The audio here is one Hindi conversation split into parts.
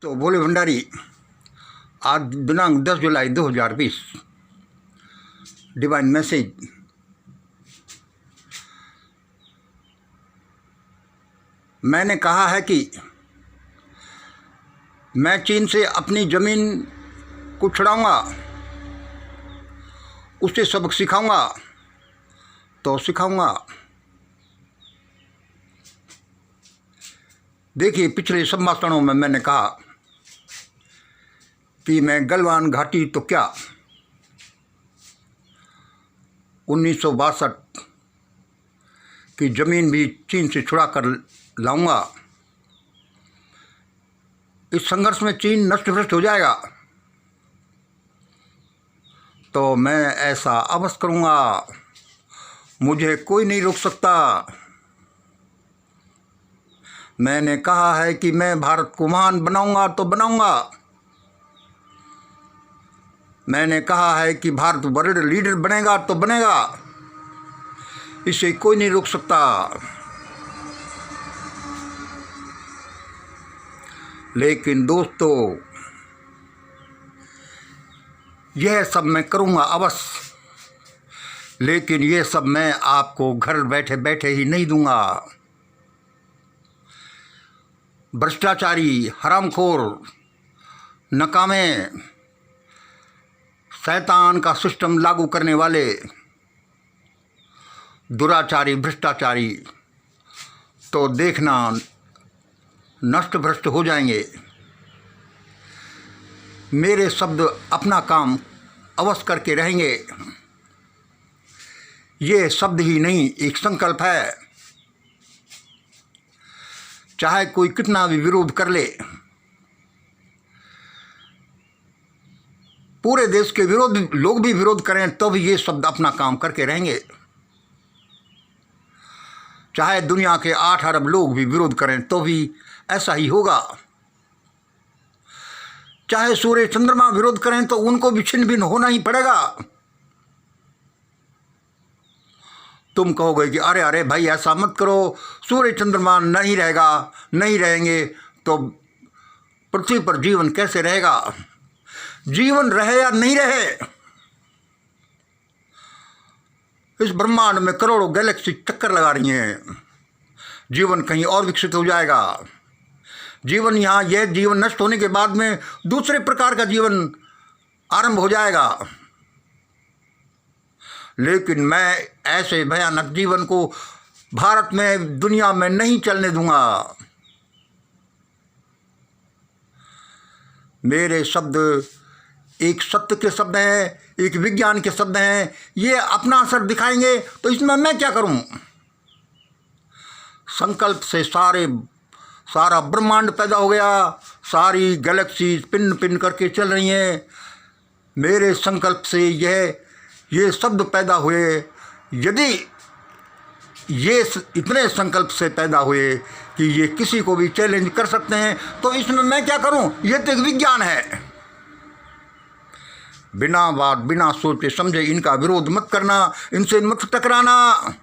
तो भोले भंडारी, आज दिनांक 10 जुलाई 2020, डिवाइन मैसेज। मैंने कहा है कि मैं चीन से अपनी ज़मीन को छुड़ाऊंगा, उससे सबक सिखाऊंगा तो सिखाऊंगा। देखिए, पिछले संभाषणों में मैंने कहा कि मैं गलवान घाटी तो क्या 1962 की ज़मीन भी चीन से छुड़ा कर लाऊंगा। इस संघर्ष में चीन नष्ट भ्रष्ट हो जाएगा तो मैं ऐसा अवश्य करूंगा, मुझे कोई नहीं रोक सकता। मैंने कहा है कि मैं भारत को महान बनाऊंगा तो बनाऊंगा। मैंने कहा है कि भारत वर्ल्ड लीडर बनेगा तो बनेगा, इसे कोई नहीं रोक सकता। लेकिन दोस्तों, यह सब मैं करूंगा अवश्य, लेकिन यह सब मैं आपको घर बैठे बैठे ही नहीं दूंगा। भ्रष्टाचारी, हरामखोर, नकामे, शैतान का सिस्टम लागू करने वाले दुराचारी, भ्रष्टाचारी तो देखना नष्ट भ्रष्ट हो जाएंगे। मेरे शब्द अपना काम अवश्य करके रहेंगे। ये शब्द ही नहीं, एक संकल्प है। चाहे कोई कितना भी विरोध कर ले, पूरे देश के विरोध लोग भी विरोध करें तो भी ये शब्द अपना काम करके रहेंगे। चाहे दुनिया के 8 अरब लोग भी विरोध करें तो भी ऐसा ही होगा। चाहे सूर्य चंद्रमा विरोध करें तो उनको भी छिन्न भिन्न होना ही पड़ेगा। तुम कहोगे कि अरे अरे भाई, ऐसा मत करो, सूर्य चंद्रमा नहीं रहेंगे तो पृथ्वी पर जीवन कैसे रहेगा? जीवन रहे या नहीं रहे, इस ब्रह्मांड में करोड़ों गैलेक्सी चक्कर लगा रही हैं। जीवन कहीं और विकसित हो जाएगा। जीवन यहाँ, यह जीवन नष्ट होने के बाद में दूसरे प्रकार का जीवन आरंभ हो जाएगा। लेकिन मैं ऐसे भयानक जीवन को भारत में, दुनिया में नहीं चलने दूंगा। मेरे शब्द एक सत्य के शब्द हैं, एक विज्ञान के शब्द हैं। ये अपना असर दिखाएंगे तो इसमें मैं क्या करूं? संकल्प से सारा ब्रह्मांड पैदा हो गया, सारी गैलेक्सी पिन पिन करके चल रही हैं। मेरे संकल्प से ये शब्द पैदा हुए। यदि ये इतने संकल्प से पैदा हुए कि ये किसी को भी चैलेंज कर सकते हैं तो इसमें मैं क्या करूं? ये तो एक विज्ञान है। बिना बात, बिना सोचे समझे इनका विरोध मत करना, इनसे मत टकराना।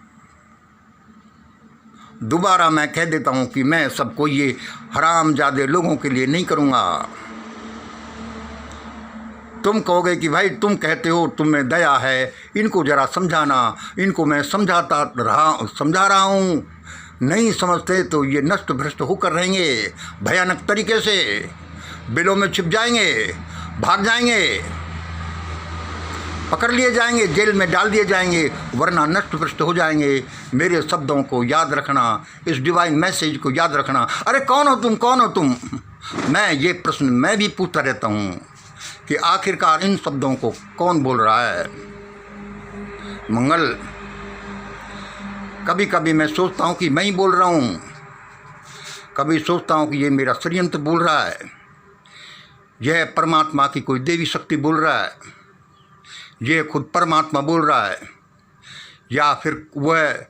दोबारा मैं कह देता हूं कि मैं सबको ये हरामजादे लोगों के लिए नहीं करूंगा। तुम कहोगे कि भाई, तुम कहते हो तुम में दया है, इनको जरा समझाना। इनको मैं समझा रहा हूं। नहीं समझते तो ये नष्ट भ्रष्ट होकर रहेंगे, भयानक तरीके से बिलों में छिप जाएंगे, भाग जाएंगे, पकड़ लिए जाएंगे, जेल में डाल दिए जाएंगे, वरना नष्ट भ्रष्ट हो जाएंगे। मेरे शब्दों को याद रखना, इस डिवाइन मैसेज को याद रखना। अरे कौन हो तुम, कौन हो तुम? ये प्रश्न मैं भी पूछता रहता हूँ कि आखिरकार इन शब्दों को कौन बोल रहा है? मंगल, कभी कभी मैं सोचता हूँ कि मैं ही बोल रहा हूँ, कभी सोचता हूँ कि ये मेरा षड्यंत्र बोल रहा है, यह परमात्मा की कोई देवी शक्ति बोल रहा है, ये खुद परमात्मा बोल रहा है, या फिर वह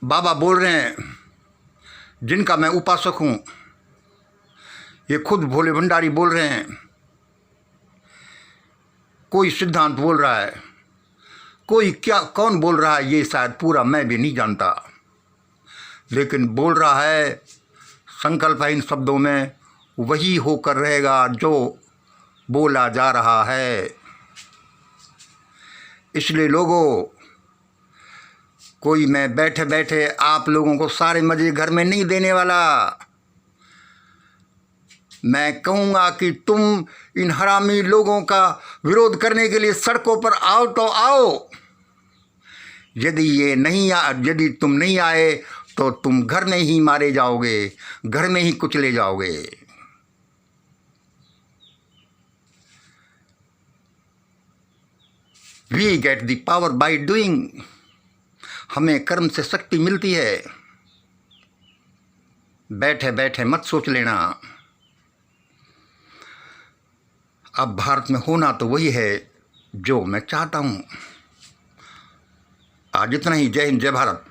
बाबा बोल रहे हैं जिनका मैं उपासक हूँ, ये खुद भोले भंडारी बोल रहे हैं, कोई सिद्धांत बोल रहा है, कोई क्या, कौन बोल रहा है ये शायद पूरा मैं भी नहीं जानता। लेकिन बोल रहा है, संकल्प है इन शब्दों में, वही होकर रहेगा जो बोला जा रहा है। इसलिए लोगों, कोई मैं बैठे बैठे आप लोगों को सारे मज़े घर में नहीं देने वाला। मैं कहूँगा कि तुम इन हरामी लोगों का विरोध करने के लिए सड़कों पर आओ तो आओ। यदि तुम नहीं आए तो तुम घर में ही मारे जाओगे, घर में ही कुचले जाओगे। We get the power by doing. हमें कर्म से शक्ति मिलती है। बैठे बैठे मत सोच लेना। अब भारत में होना तो वही है जो मैं चाहता हूँ। आज इतना ही। जय हिंद, जय भारत।